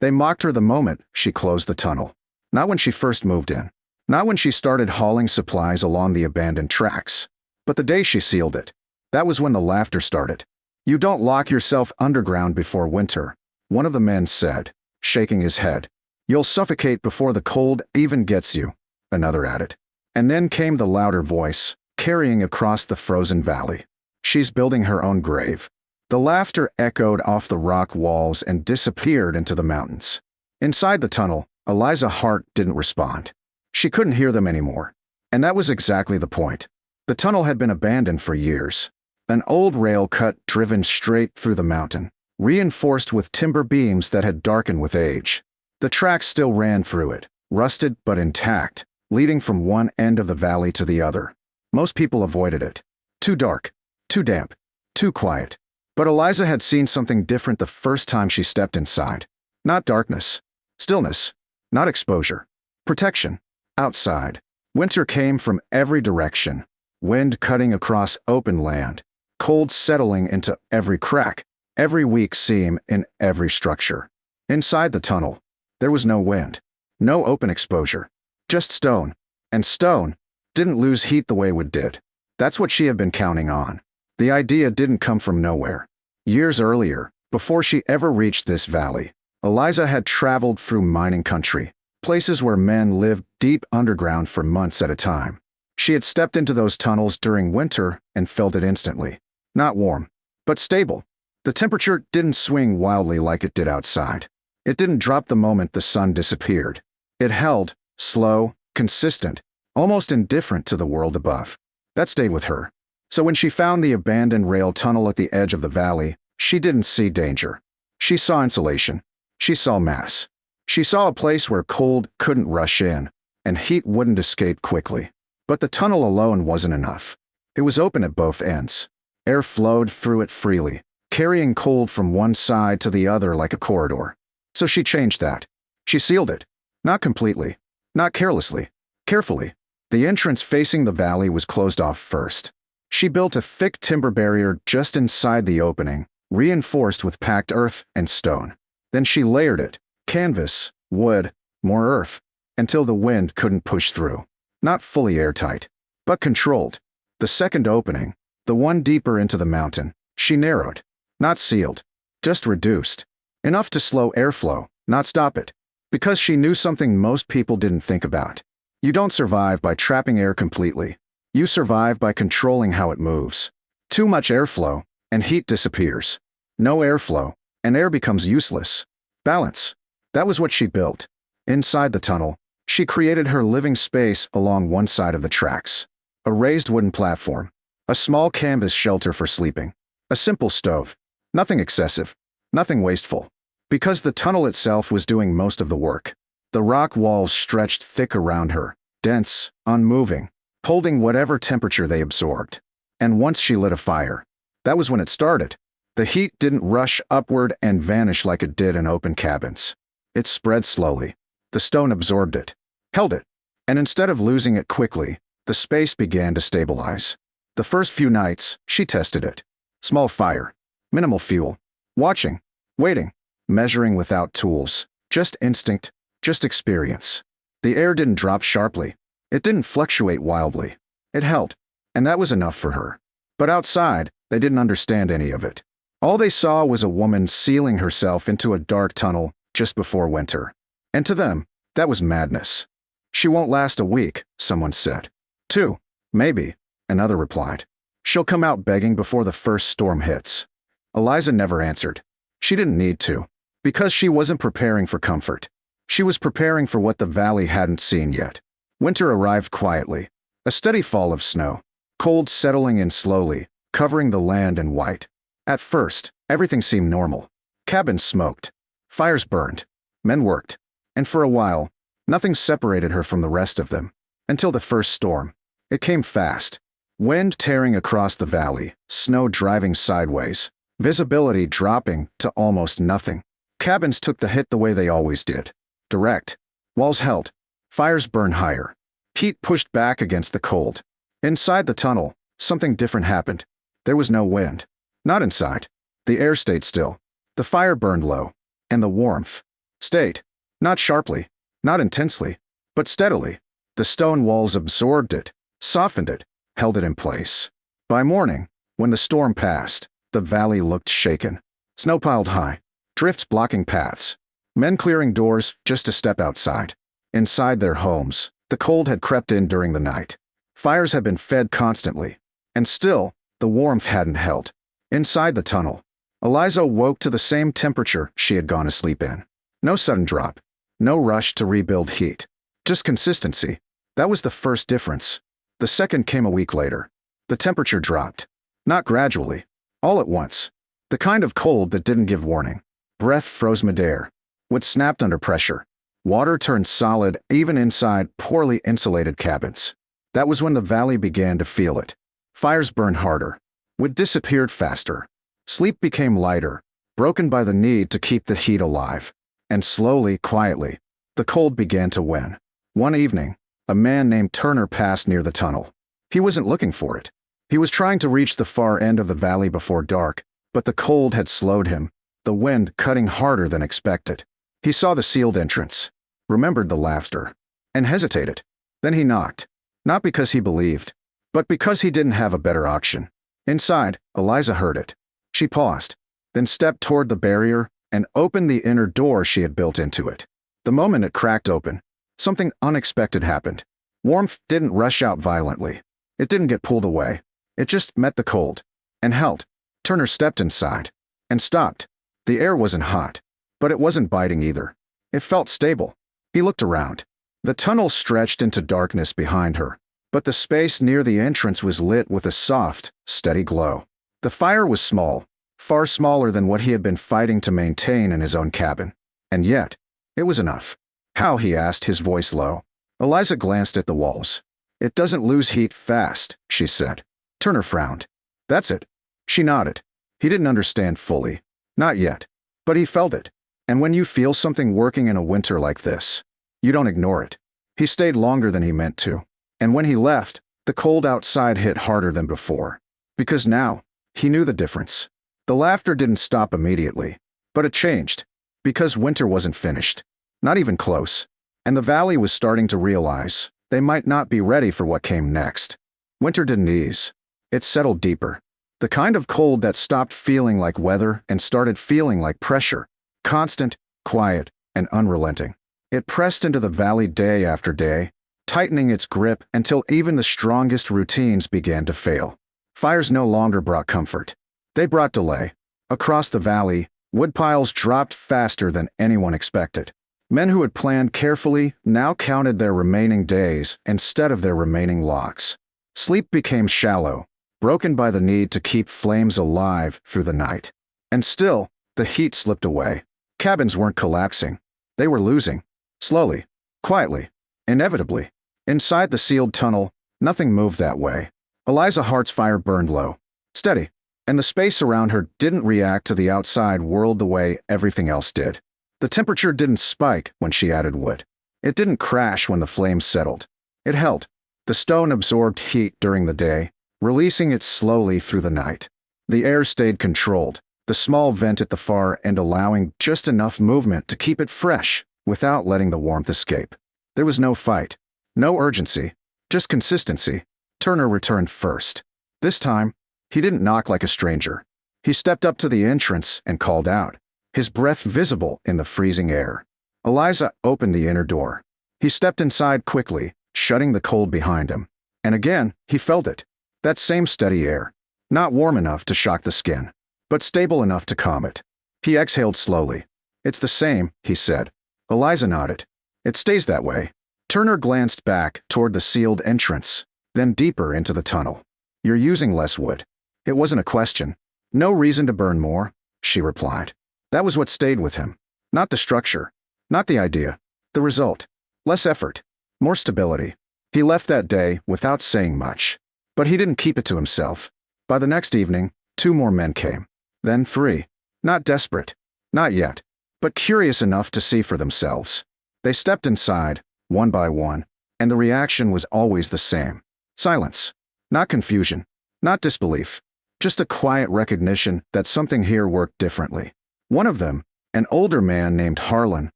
They mocked her the moment she closed the tunnel. Not when she first moved in. Not when she started hauling supplies along the abandoned tracks. But the day she sealed it. That was when the laughter started. "You don't lock yourself underground before winter," one of the men said, shaking his head. "You'll suffocate before the cold even gets you," another added. And then came the louder voice, carrying across the frozen valley. "She's building her own grave." The laughter echoed off the rock walls and disappeared into the mountains. Inside the tunnel, Eliza Hart didn't respond. She couldn't hear them anymore. And that was exactly the point. The tunnel had been abandoned for years. An old rail cut driven straight through the mountain, reinforced with timber beams that had darkened with age. The tracks still ran through it, rusted but intact, leading from one end of the valley to the other. Most people avoided it. Too dark, too damp, too quiet. But Eliza had seen something different the first time she stepped inside. Not darkness, stillness, not exposure. Protection. Outside. Winter came from every direction. Wind cutting across open land. Cold settling into every crack, every weak seam in every structure. Inside the tunnel, there was no wind. No open exposure. Just stone. And stone didn't lose heat the way wood did. That's what she had been counting on. The idea didn't come from nowhere. Years earlier, before she ever reached this valley, Eliza had traveled through mining country, places where men lived deep underground for months at a time. She had stepped into those tunnels during winter and felt it instantly. Not warm, but stable. The temperature didn't swing wildly like it did outside. It didn't drop the moment the sun disappeared. It held, slow, consistent, almost indifferent to the world above. That stayed with her. So when she found the abandoned rail tunnel at the edge of the valley, she didn't see danger. She saw insulation. She saw mass. She saw a place where cold couldn't rush in, and heat wouldn't escape quickly. But the tunnel alone wasn't enough. It was open at both ends. Air flowed through it freely, carrying cold from one side to the other like a corridor. So she changed that. She sealed it. Not completely. Not carelessly. Carefully. The entrance facing the valley was closed off first. She built a thick timber barrier just inside the opening, reinforced with packed earth and stone. Then she layered it, canvas, wood, more earth, until the wind couldn't push through. Not fully airtight, but controlled. The second opening, the one deeper into the mountain, she narrowed. Not sealed, just reduced. Enough to slow airflow, not stop it. Because she knew something most people didn't think about. You don't survive by trapping air completely. You survive by controlling how it moves. Too much airflow, and heat disappears. No airflow, and air becomes useless. Balance. That was what she built. Inside the tunnel, she created her living space along one side of the tracks. A raised wooden platform. A small canvas shelter for sleeping. A simple stove. Nothing excessive. Nothing wasteful. Because the tunnel itself was doing most of the work. The rock walls stretched thick around her, dense, unmoving, holding whatever temperature they absorbed. And once she lit a fire, that was when it started. The heat didn't rush upward and vanish like it did in open cabins. It spread slowly. The stone absorbed it, held it, and instead of losing it quickly, the space began to stabilize. The first few nights, she tested it. Small fire, minimal fuel, watching, waiting, measuring without tools, just instinct, just experience. The air didn't drop sharply. It didn't fluctuate wildly. It held, and that was enough for her. But outside, they didn't understand any of it. All they saw was a woman sealing herself into a dark tunnel just before winter. And to them, that was madness. "She won't last a week," someone said. "2, maybe," another replied. "She'll come out begging before the first storm hits." Eliza never answered. She didn't need to, because she wasn't preparing for comfort. She was preparing for what the valley hadn't seen yet. Winter arrived quietly, a steady fall of snow, cold settling in slowly, covering the land in white. At first, everything seemed normal. Cabins smoked, fires burned, men worked, and for a while, nothing separated her from the rest of them. Until the first storm. It came fast. Wind tearing across the valley, snow driving sideways, visibility dropping to almost nothing. Cabins took the hit the way they always did. Direct. Walls held. Fires burned higher. Heat pushed back against the cold. Inside the tunnel, something different happened. There was no wind. Not inside. The air stayed still. The fire burned low. And the warmth. Stayed. Not sharply, not intensely, but steadily. The stone walls absorbed it, softened it, held it in place. By morning, when the storm passed, the valley looked shaken. Snow piled high, drifts blocking paths, men clearing doors just to step outside. Inside their homes, the cold had crept in during the night. Fires had been fed constantly, and still, the warmth hadn't held. Inside the tunnel, Eliza woke to the same temperature she had gone to sleep in. No sudden drop, no rush to rebuild heat. Just consistency. That was the first difference. The second came a week later. The temperature dropped. Not gradually, all at once. The kind of cold that didn't give warning. Breath froze midair. Wood snapped under pressure. Water turned solid even inside poorly insulated cabins. That was when the valley began to feel it. Fires burned harder. Wood disappeared faster. Sleep became lighter, broken by the need to keep the heat alive. And slowly, quietly, the cold began to win. One evening, a man named Turner passed near the tunnel. He wasn't looking for it. He was trying to reach the far end of the valley before dark, but the cold had slowed him, the wind cutting harder than expected. He saw the sealed entrance, remembered the laughter, and hesitated. Then he knocked, not because he believed, but because he didn't have a better option. Inside, Eliza heard it. She paused, then stepped toward the barrier and opened the inner door she had built into it. The moment it cracked open, something unexpected happened. Warmth didn't rush out violently. It didn't get pulled away. It just met the cold and held. Turner stepped inside and stopped. The air wasn't hot, but it wasn't biting either. It felt stable. He looked around. The tunnel stretched into darkness behind her, but the space near the entrance was lit with a soft, steady glow. The fire was small, far smaller than what he had been fighting to maintain in his own cabin. And yet, it was enough. How, he asked, his voice low. Eliza glanced at the walls. It doesn't lose heat fast, she said. Turner frowned. That's it. She nodded. He didn't understand fully. Not yet. But he felt it. And when you feel something working in a winter like this, you don't ignore it. He stayed longer than he meant to. And when he left, the cold outside hit harder than before. Because now, he knew the difference. The laughter didn't stop immediately, but it changed. Because winter wasn't finished. Not even close. And the valley was starting to realize they might not be ready for what came next. Winter didn't ease. It settled deeper. The kind of cold that stopped feeling like weather and started feeling like pressure. Constant, quiet, and unrelenting. It pressed into the valley day after day, tightening its grip until even the strongest routines began to fail. Fires no longer brought comfort. They brought delay. Across the valley, woodpiles dropped faster than anyone expected. Men who had planned carefully now counted their remaining days instead of their remaining logs. Sleep became shallow, broken by the need to keep flames alive through the night. And still, the heat slipped away. Cabins weren't collapsing. They were losing. Slowly, quietly, inevitably. Inside the sealed tunnel, nothing moved that way. Eliza's heart's fire burned low, steady, and the space around her didn't react to the outside world the way everything else did. The temperature didn't spike when she added wood. It didn't crash when the flames settled. It held. The stone absorbed heat during the day, releasing it slowly through the night. The air stayed controlled, the small vent at the far end allowing just enough movement to keep it fresh without letting the warmth escape. There was no fight, no urgency, just consistency. Turner returned first. This time, he didn't knock like a stranger. He stepped up to the entrance and called out, his breath visible in the freezing air. Eliza opened the inner door. He stepped inside quickly, shutting the cold behind him. And again, he felt it. That same steady air. Not warm enough to shock the skin, but stable enough to calm it. He exhaled slowly. It's the same, he said. Eliza nodded. It stays that way. Turner glanced back toward the sealed entrance, then deeper into the tunnel. You're using less wood. It wasn't a question. No reason to burn more, she replied. That was what stayed with him. Not the structure. Not the idea. The result. Less effort. More stability. He left that day without saying much. But he didn't keep it to himself. By the next evening, 2 more men came. Then 3. Not desperate. Not yet. But curious enough to see for themselves. They stepped inside, one by one, and the reaction was always the same. Silence. Not confusion. Not disbelief. Just a quiet recognition that something here worked differently. One of them, an older man named Harlan,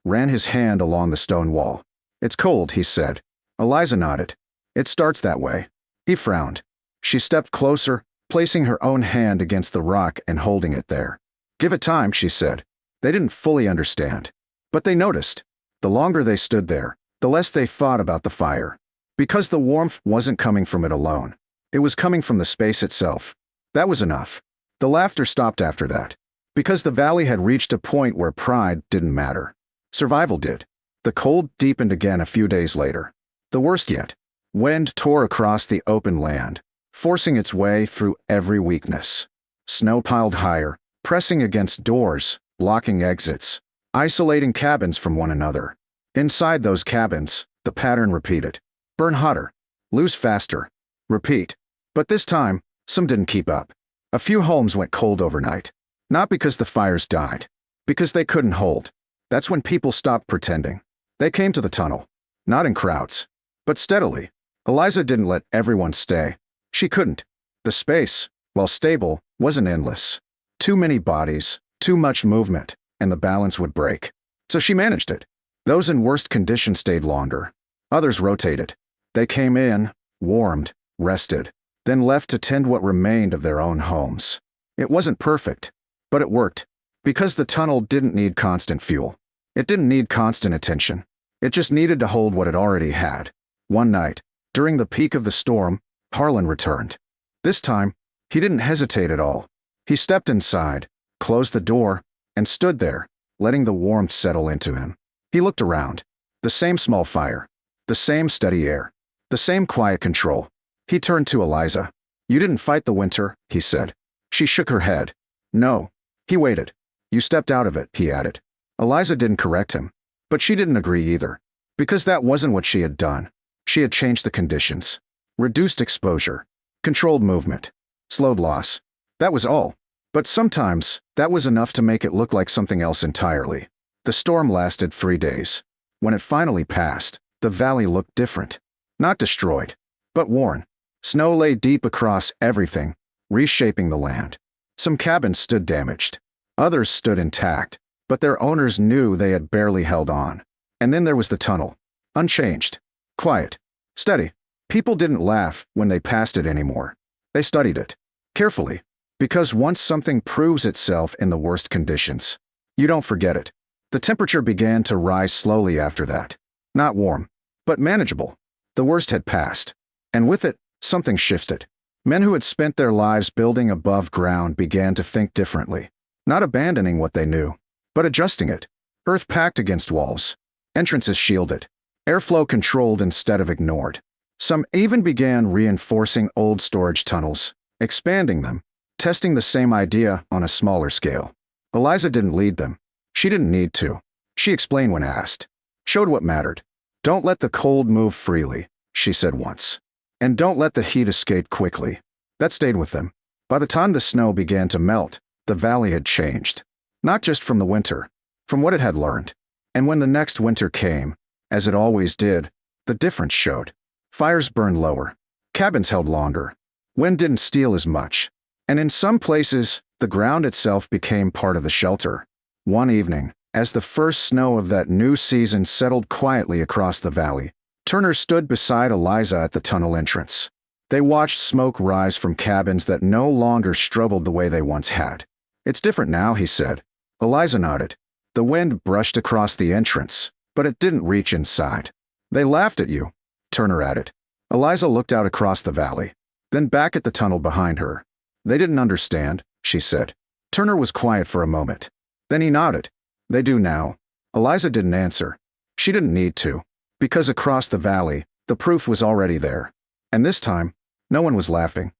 ran his hand along the stone wall. "It's cold," he said. Eliza nodded. "It starts that way." He frowned. She stepped closer, placing her own hand against the rock and holding it there. "Give it time," she said. They didn't fully understand, but they noticed. The longer they stood there, the less they thought about the fire. Because the warmth wasn't coming from it alone. It was coming from the space itself. That was enough. The laughter stopped after that. Because the valley had reached a point where pride didn't matter. Survival did. The cold deepened again a few days later. The worst yet. Wind tore across the open land, forcing its way through every weakness. Snow piled higher, pressing against doors, blocking exits, isolating cabins from one another. Inside those cabins, the pattern repeated. Burn hotter. Lose faster. Repeat. But this time, some didn't keep up. A few homes went cold overnight. Not because the fires died. Because they couldn't hold. That's when people stopped pretending. They came to the tunnel. Not in crowds. But steadily. Eliza didn't let everyone stay. She couldn't. The space, while stable, wasn't endless. Too many bodies, too much movement, and the balance would break. So she managed it. Those in worst condition stayed longer. Others rotated. They came in, warmed, rested, then left to tend what remained of their own homes. It wasn't perfect, but it worked. Because the tunnel didn't need constant fuel. It didn't need constant attention. It just needed to hold what it already had. One night, during the peak of the storm, Harlan returned. This time, he didn't hesitate at all. He stepped inside, closed the door, and stood there, letting the warmth settle into him. He looked around. The same small fire. The same steady air. The same quiet control. He turned to Eliza. "You didn't fight the winter," he said. She shook her head. "No." He waited. "You stepped out of it," he added. Eliza didn't correct him. But she didn't agree either. Because that wasn't what she had done. She had changed the conditions. Reduced exposure. Controlled movement. Slowed loss. That was all. But sometimes, that was enough to make it look like something else entirely. The storm lasted 3 days. When it finally passed, the valley looked different. Not destroyed, but worn. Snow lay deep across everything, reshaping the land. Some cabins stood damaged. Others stood intact, but their owners knew they had barely held on. And then there was the tunnel. Unchanged. Quiet. Steady. People didn't laugh when they passed it anymore. They studied it. Carefully. Because once something proves itself in the worst conditions, you don't forget it. The temperature began to rise slowly after that. Not warm, but manageable. The worst had passed. And with it, something shifted. Men who had spent their lives building above ground began to think differently. Not abandoning what they knew, but adjusting it. Earth packed against walls. Entrances shielded. Airflow controlled instead of ignored. Some even began reinforcing old storage tunnels, expanding them, testing the same idea on a smaller scale. Eliza didn't lead them. She didn't need to. She explained when asked. Showed what mattered. "Don't let the cold move freely," she said once. "And don't let the heat escape quickly." That stayed with them. By the time the snow began to melt, the valley had changed. Not just from the winter, from what it had learned. And when the next winter came, as it always did, the difference showed. Fires burned lower. Cabins held longer. Wind didn't steal as much. And in some places, the ground itself became part of the shelter. One evening, as the first snow of that new season settled quietly across the valley, Turner stood beside Eliza at the tunnel entrance. They watched smoke rise from cabins that no longer struggled the way they once had. "It's different now," he said. Eliza nodded. The wind brushed across the entrance, but it didn't reach inside. "They laughed at you," Turner added. Eliza looked out across the valley, then back at the tunnel behind her. "They didn't understand," she said. Turner was quiet for a moment. Then he nodded. "They do now." Eliza didn't answer. She didn't need to. Because across the valley, the proof was already there. And this time, no one was laughing.